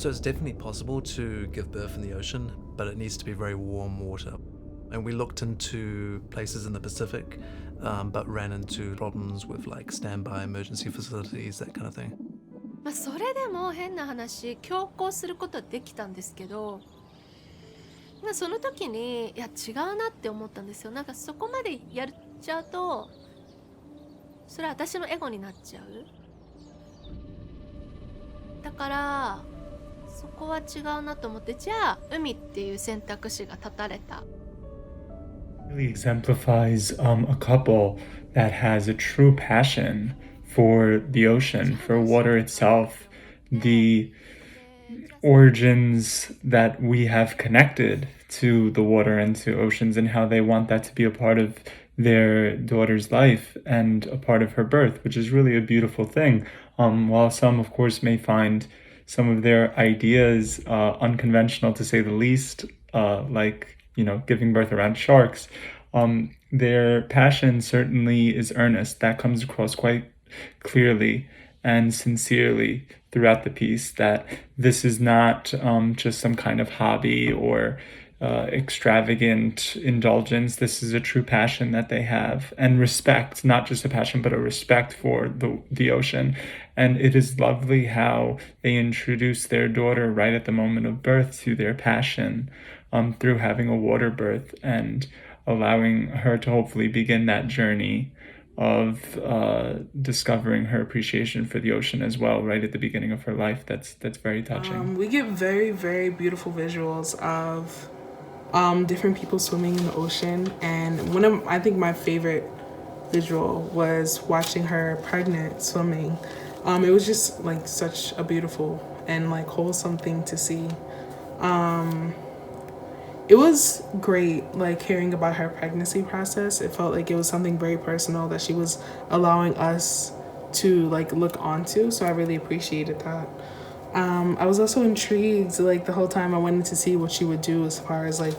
So it's definitely possible to give birth in the ocean, but it needs to be very warm water. And we looked into places in the Pacific, but ran into problems with like standby emergency facilities, that kind of thing. まあ、それでも変な話強行することはできたんですけど、まあ、その時にいや違うなって思ったんですよ。なんかそこまでやっちゃうとそれは私のエゴになっちゃう。だからそこは違うなと思って、じゃあ海っていう選択肢が立たれた。Really exemplifies a couple that has a true passion for the ocean, for water itself, the origins that we have connected to the water and to oceans, and how they want that to be a part of their daughter's life and a part of her birth, which is really a beautiful thing. While some, of course, may find some of their ideas unconventional, to say the least, like, giving birth around sharks, their passion certainly is earnest. That comes across quite clearly and sincerely throughout the piece, that this is not just some kind of hobby or extravagant indulgence. This is a true passion that they have, and respect, not just a passion, but a respect for the ocean. And it is lovely how they introduce their daughter right at the moment of birth to their passion through having a water birth and allowing her to hopefully begin that journey of discovering her appreciation for the ocean as well, right at the beginning of her life. That's very touching. We get very, very beautiful visuals of different people swimming in the ocean, and I think my favorite visual was watching her pregnant swimming. It was just like such a beautiful and like wholesome thing to see. It was great, like hearing about her pregnancy process. It felt like it was something very personal that she was allowing us to like look onto. So I really appreciated that. I was also intrigued, like the whole time I wanted to see what she would do as far as like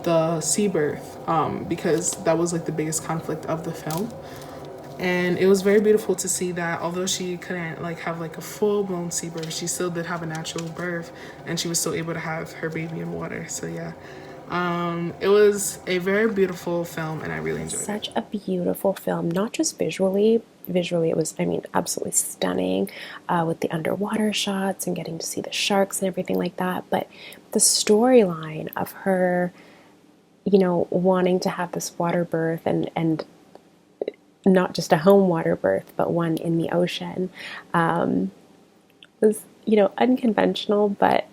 the sea birth, because that was like the biggest conflict of the film. And it was very beautiful to see that although she couldn't like have like a full-blown sea birth, she still did have a natural birth, and she was still able to have her baby in water. So yeah, it was a very beautiful film, and I really enjoyed it. Such a beautiful film, not just visually. Visually, it was, I mean, absolutely stunning with the underwater shots and getting to see the sharks and everything like that. But the storyline of her, wanting to have this water birth and not just a home water birth, but one in the ocean, was, unconventional, but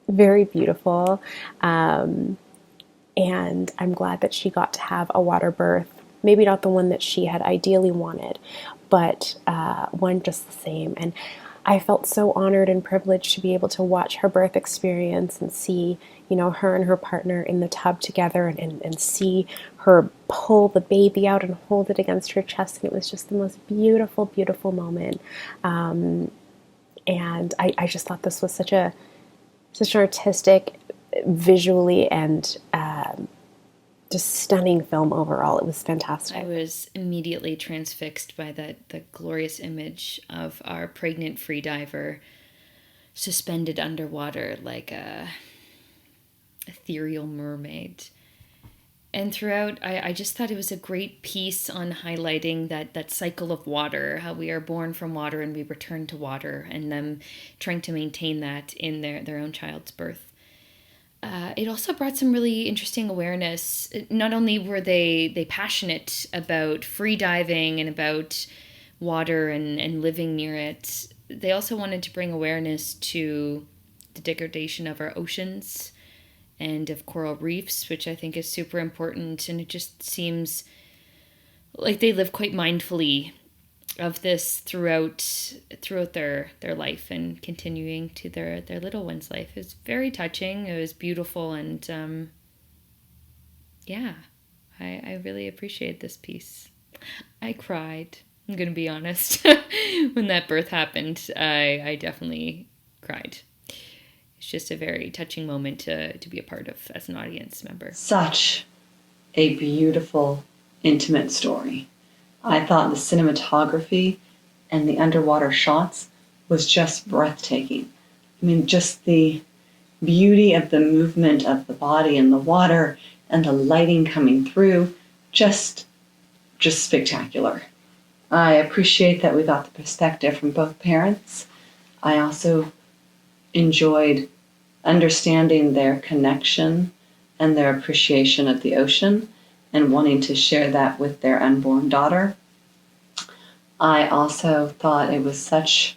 very beautiful. And I'm glad that she got to have a water birth. Maybe not the one that she had ideally wanted, but one just the same. And I felt so honored and privileged to be able to watch her birth experience and see, her and her partner in the tub together, and see her pull the baby out and hold it against her chest. And it was just the most beautiful, beautiful moment. And I just thought this was such an artistic, visually, and just stunning film overall. It was fantastic. I was immediately transfixed by the glorious image of our pregnant freediver suspended underwater like a ethereal mermaid. And throughout, I just thought it was a great piece on highlighting that cycle of water, how we are born from water and we return to water, and them trying to maintain that in their own child's birth. It also brought some really interesting awareness. Not only were they passionate about free diving and about water and living near it, they also wanted to bring awareness to the degradation of our oceans and of coral reefs, which I think is super important. And it just seems like they live quite mindfully of this throughout their life and continuing to their little one's life. It was very touching. It was beautiful, and I really appreciate this piece. I cried. I'm gonna be honest. When that birth happened, I definitely cried. It's just a very touching moment to be a part of as an audience member. Such a beautiful, intimate story. I thought the cinematography and the underwater shots was just breathtaking. I mean, just the beauty of the movement of the body in the water and the lighting coming through, just spectacular. I appreciate that we got the perspective from both parents. I also enjoyed understanding their connection and their appreciation of the ocean and wanting to share that with their unborn daughter. I also thought it was such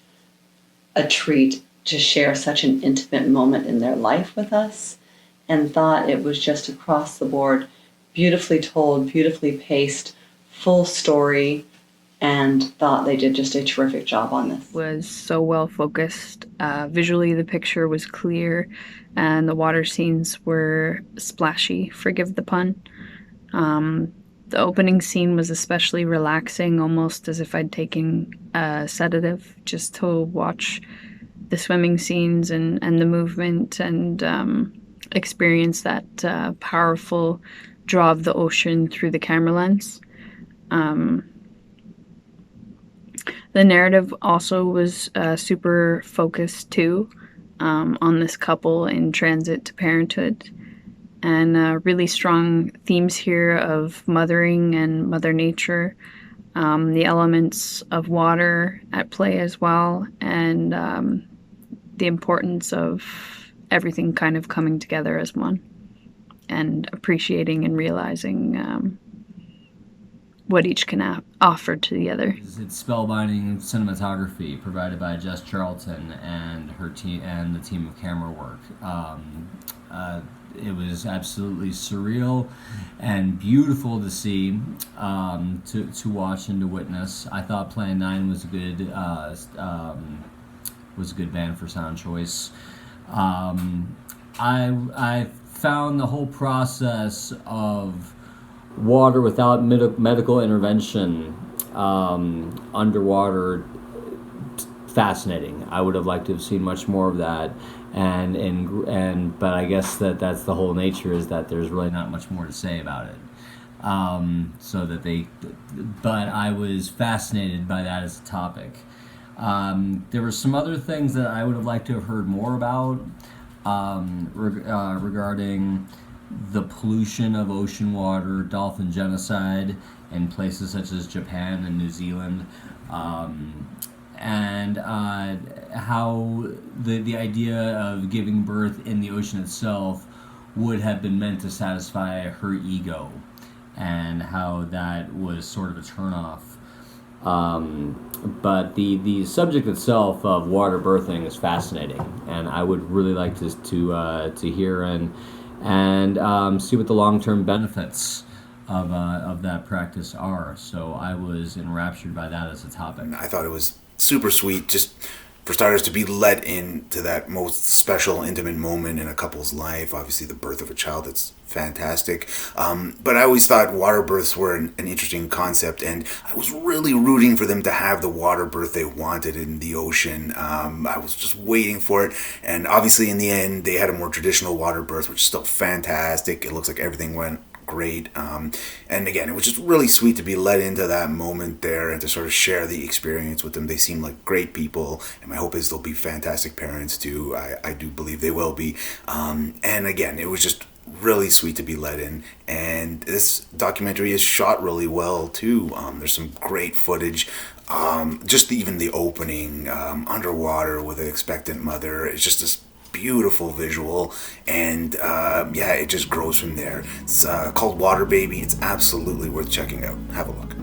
a treat to share such an intimate moment in their life with us, and thought it was just across the board beautifully told, beautifully paced, full story, and thought they did just a terrific job on this. Was so well focused. Visually, the picture was clear, and the water scenes were splashy, forgive the pun. The opening scene was especially relaxing, almost as if I'd taken a sedative, just to watch the swimming scenes and the movement and experience that powerful draw of the ocean through the camera lens. The narrative also was super focused too, on this couple in transit to parenthood, and really strong themes here of mothering and Mother Nature, the elements of water at play as well, and the importance of everything kind of coming together as one, and appreciating and realizing what each can offer to the other. It's spellbinding cinematography provided by Jess Charlton and her team and the team of camera work. It was absolutely surreal and beautiful to see, to watch and to witness. I thought Plan 9 was a good band for sound choice. I found the whole process of water without medical intervention underwater fascinating. I would have liked to have seen much more of that, but I guess that's the whole nature, is that there's really not much more to say about it. But I was fascinated by that as a topic. There were some other things that I would have liked to have heard more about regarding the pollution of ocean water, dolphin genocide in places such as Japan and New Zealand, and how the idea of giving birth in the ocean itself would have been meant to satisfy her ego, and how that was sort of a turnoff. But the subject itself of water birthing is fascinating, and I would really like to hear and see what the long-term benefits of that practice are. So I was enraptured by that as a topic. I thought it was super sweet, just for starters, to be let into that most special, intimate moment in a couple's life. Obviously, the birth of a child, that's fantastic. But I always thought water births were an interesting concept, and I was really rooting for them to have the water birth they wanted in the ocean. I was just waiting for it, and obviously in the end, they had a more traditional water birth, which is still fantastic. It looks like everything went great, and again, it was just really sweet to be led into that moment there and to sort of share the experience with them. They seem like great people, and my hope is they'll be fantastic parents too. I do believe they will be, and again, it was just really sweet to be led in, and this documentary is shot really well too. There's some great footage, just even the opening, underwater with an expectant mother. It's just this beautiful visual, and it just grows from there. It's called Water Baby. It's absolutely worth checking out. Have a look.